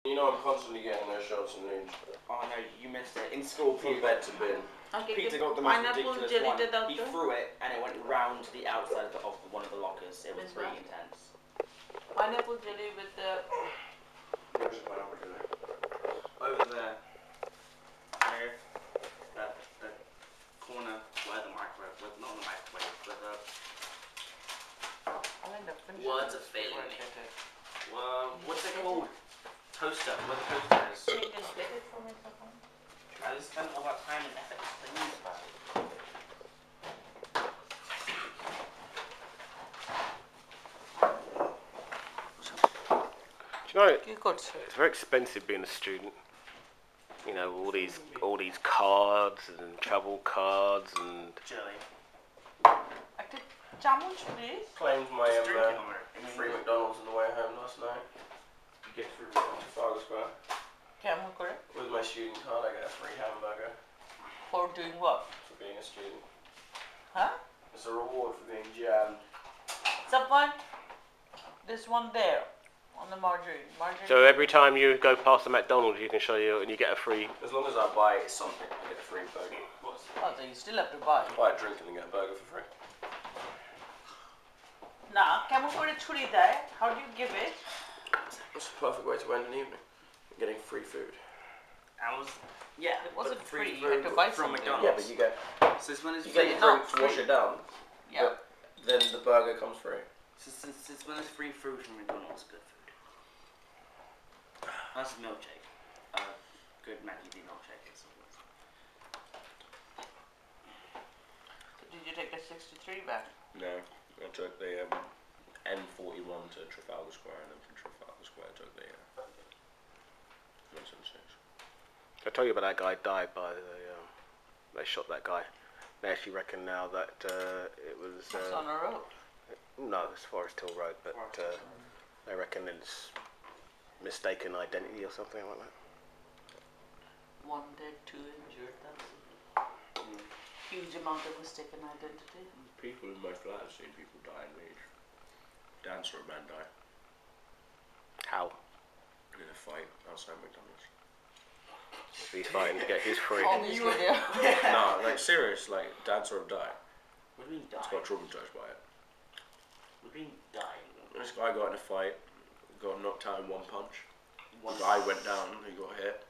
You know I'm constantly getting those shots and news. Oh no, you missed it. In school, From bed to bin. Okay, Peter got the most ridiculous one. He threw it and it went round the outside of one of the lockers. It was pretty intense. Pineapple jelly with the... Where's the pineapple jelly? Over there. Where? The corner where the microwave was. Not the microwave, but the... Words are failing me. What's it called? Toaster. Where the toaster is. I just spent all that time and effort to use about it. Do you know, it's very expensive being a student. You know, all these cards and travel cards and... Jelly. Claimed my free McDonald's on the way home last night. You get through Trafalgar Square. With my student card I get a free hamburger. For doing what? For being a student. Huh? It's a reward for being jammed. Someone? There's one there. On the margarine. So every time you go past the McDonald's you can show you and you get a free... As long as I buy something I get a free burger. Oh, so you still have to buy. Buy a drink and then get a burger for free. Nah, কেমন করে ছুরি দেয়? How do you give it? That's the perfect way to end an evening. Getting free food. Yeah, it wasn't free. You had to buy from something. McDonald's. Yeah, but you get... So this one is you free. get your drink to wash it down. Yeah. But then the burger comes free. So since when is free food from McDonald's good food? That's a milkshake. Good Maggie D milkshake. Did you take the 63 back? No, I took the N41 to Trafalgar Square and then from Trafalgar Square I took the 176. I told you about that guy died by the... they shot that guy. They actually reckon now that it was... It's on a road. No, it's Forest Hill Road, but they reckon it's mistaken identity or something like that. One dead, two injured. That's a huge amount of mistaken identity. People in my flat have seen people die in Leeds. Dance or a man die. How? In a fight outside McDonald's. He's fighting to get his free. Obviously, yeah. No, like serious, like dance or die. What do you mean die? It's got traumatized by it. What do you mean die? This guy got in a fight, got knocked out in one punch. The guy went down, he got hit,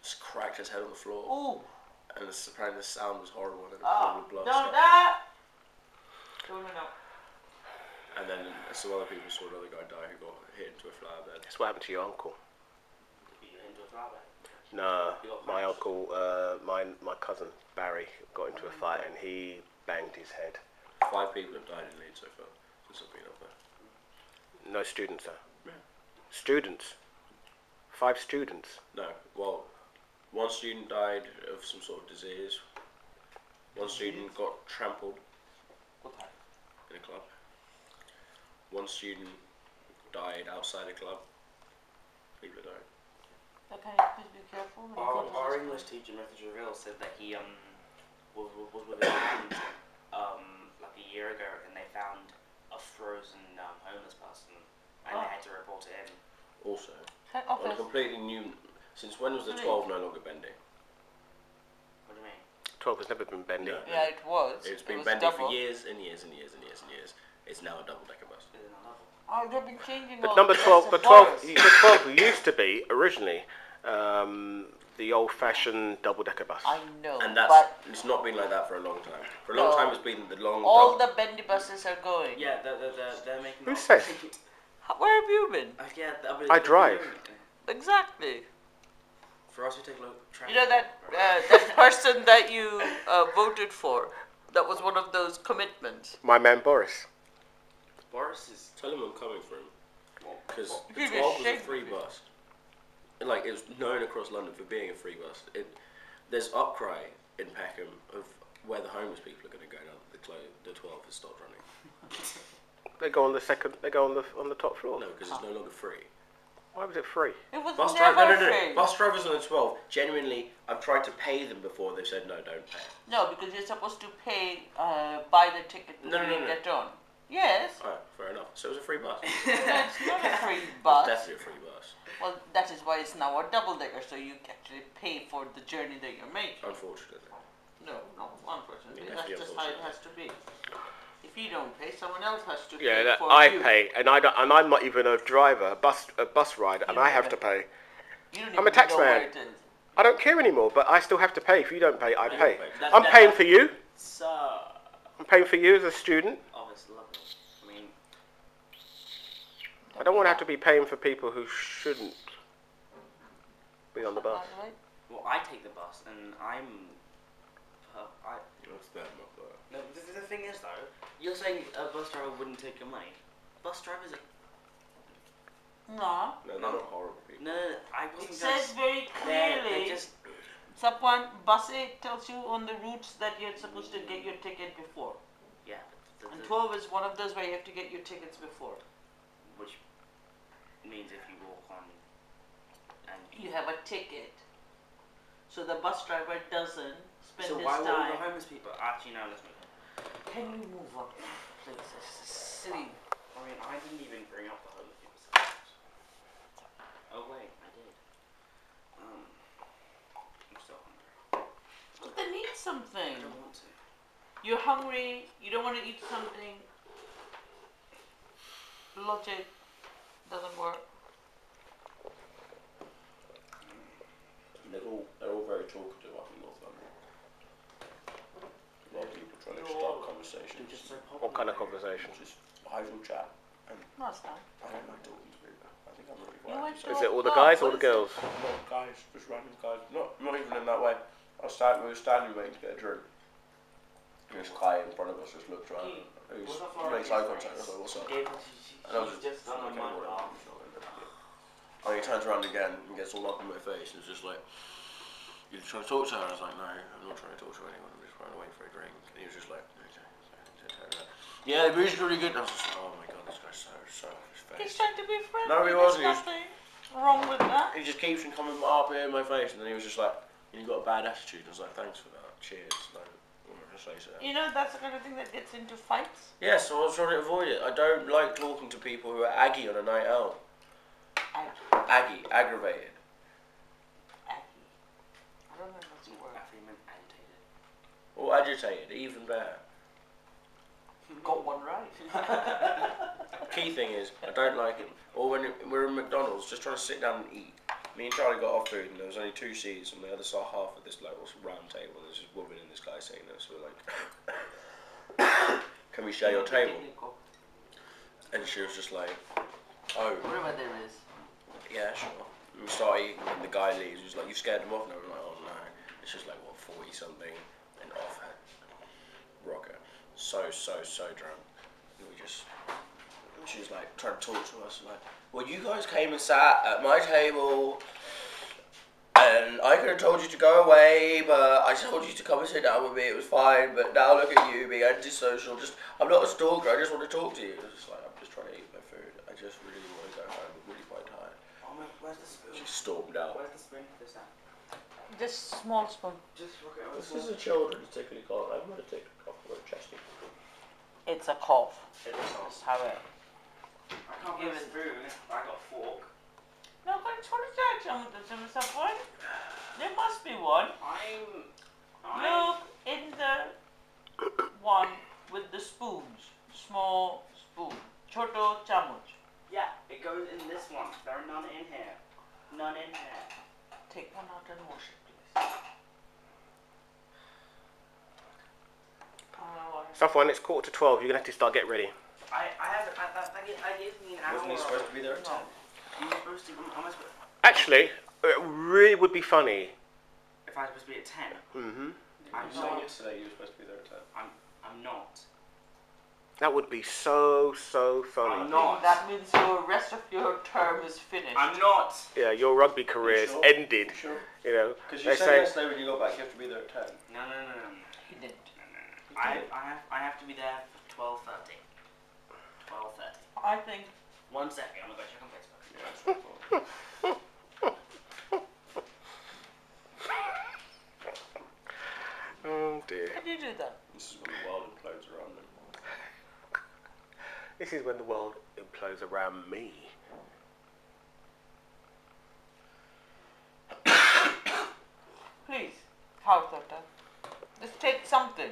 just cracked his head on the floor. Ooh. And apparently the sound was horrible and Oh, blood no, stuff. no. And then some other people saw another guy die who got hit into a flower bed. That's what happened to your uncle. You into a flower bed? No, my uncle, my cousin Barry got into a fight and he banged his head. 5 people have died in Leeds so far since I've been up there. No students though? Yeah. Students? 5 students? No, well, 1 student died of some sort of disease. 1 student got trampled in a club. 1 student died outside a club. People are dying. Okay, please be careful. Our English teacher, Mr. Javille, said that he was with his students like a year ago, and they found a frozen homeless person, and they had to report it in. Also, on a completely new. Since when was the 12 no longer bending? What do you mean? 12 has never been bending. No. Yeah, it was. It's been bending for years and years and years and years and years. It's now a double-decker bus. Is it not double? Oh, they've been changing But all number the 12, the 12 used to be originally the old-fashioned double-decker bus. I know, And that's but it's not been like that for a long time. For a long time, it's been the long. all the bendy buses are going. Yeah, they're making. Who said? Where have you been? I drive. Exactly. For us, we take local traffic. You know that that person that you voted for, that was one of those commitments. My man Boris. Boris is. Tell him I'm coming for him. Because the He 12 was a shamed free me. bus. Like, it was known across London for being a free bus. There's upcry in Peckham of where the homeless people are going to go now that the 12 has stopped running. They go on the second. They go on the top floor. No, because it's no longer free. Why was it free? It was Bus never no. free. Bus drivers on the 12, genuinely, I've tried to pay them before. They've said no, don't pay. No, because you're supposed to pay, buy the ticket No. get on. Yes. Oh, fair enough. So it was a free bus. No, it's not a free It's bus. definitely a free bus. Well, that is why it's now a double-decker, so you actually pay for the journey that you're making. Unfortunately. No, unfortunately. It has That's to be just how it has to be. If you don't pay, someone else has to Yeah, pay for I you. pay, and I'm not even a driver, a bus rider, and You I don't have pay. to pay. You don't I'm a even tax know man. where it is. I don't care anymore, but I still have to pay. If you don't pay, I You pay. don't I'm paying for you. So, I'm paying for you as a student. oh, it's lovely. I mean, I don't want to have to be paying for people who shouldn't be on the bus. Right? well, I take the bus, and I'm. What's that not there? No, the thing is though, you're saying a bus driver wouldn't take your money. Bus drivers are. No. No, they're not horrible people. No, I It wasn't says very They're clearly. just. Someone, Bus tells you on the routes that you're supposed to get your ticket before. Yeah. And 12 is one of those where you have to get your tickets before. Which means if you walk on and You have a ticket. So the bus driver doesn't spend so his why would all the time. homeless people actually no let's move on. Can you move on, please? It's silly. I mean I didn't even bring up the homeless people themselves. Oh wait, I did. I'm still hungry. But they need something. I don't want to. You're hungry, you don't want to eat something. Logic doesn't work. They're all very talkative up in North London. A lot of people trying to start conversations. Just so What kind of conversation? Just casual chat. That's nice. I don't like talking to people. I think I'm really You went quiet. to Is it a all the pub, guys or what the is it? girls? Not guys, just random guys. Not even in that way. We were standing waiting to get a drink. This guy in front of us just looked around. He makes eye contact. I was like, what's up? And I was just on okay, my whatever. arm. And he turns around again and gets all up in my face and is just like, "You're trying to talk to her?" I was like, "No, I'm not trying to talk to anyone. I'm just running away for a drink." And he was just like, "Okay." Yeah, the music's really good. And I was just like, "Oh my god, this guy's so his He's face." trying to be friendly. No, he There's wasn't. He was- nothing wrong with that. He just keeps on coming up here in my face, and then he was just like, "You've got a bad attitude." And I was like, "Thanks for that. Cheers." Like, I'm not gonna say so. You know, that's the kind of thing that gets into fights. Yeah, so I was trying to avoid it. I don't like talking to people who are aggy on a night out. Aggy, aggravated. Aggy. I don't know if that's a word. I think meant agitated. Or agitated, even better. Got one right. Key thing is, I don't like it. Or when we're in McDonald's, just trying to sit down and eat. Me and Charlie got off food, and there was only 2 seats on the other side, half of this like round table. There's this woman and this guy sitting there. So we're like, "Can we share your table?" And she was just like, "Oh, Whatever there is. yeah, sure." And we start eating, and the guy leaves. He's like, "You scared him off?" And I'm like, "Oh no." It's just like, what, 40 something, and off her rocker. So drunk. And she was like trying to talk to us, like, "Well, you guys came and sat at my table, and I could have told you to go away, but I told you to come and sit down with me. It was fine. But now look at you being antisocial. I'm not a stalker. I just want to talk to you." It's just like, I'm just trying to eat my food. I just really want to go home. I'm really quite tired. Oh my, where's the spoon? She stormed out. Where's the spoon for this at? Just small spoon. Just look at This is a children's tickly cough. I'm going to take a cough for a chesty. It's a cough. It is off. Just have it. I can't get a spoon. I got a fork. No, but what is that? Someone? There must be one. Look in the one with the spoons. Small spoon. Choto chamuch. Yeah, it goes in this one. There are none in here. None in here. Take one out and wash it, please. Safwan, it's 11:45. You're gonna have to start getting ready. I gave me an hour. Wasn't he supposed to be there at 10? You were supposed to. Am I supposed? Actually, it really would be funny. If I'm supposed to be at 10. Mhm. I'm You were saying not. yesterday you were supposed to be there at 10. I'm not. That would be so funny. I'm not. That means the rest of your term is finished. I'm not. Yeah, your rugby career is sure? ended. Sure. You know, Because you they said say yesterday when you got back you have to be there at 10. No. He didn't. I have to be there for 12:30. 12:30. I think 1 second. I'm gonna go check on Facebook. Yeah, that's what I thought. oh dear. how do you do that? This is when the world implodes around them. This is when the world implodes around me. Please, house doctor. Just take something.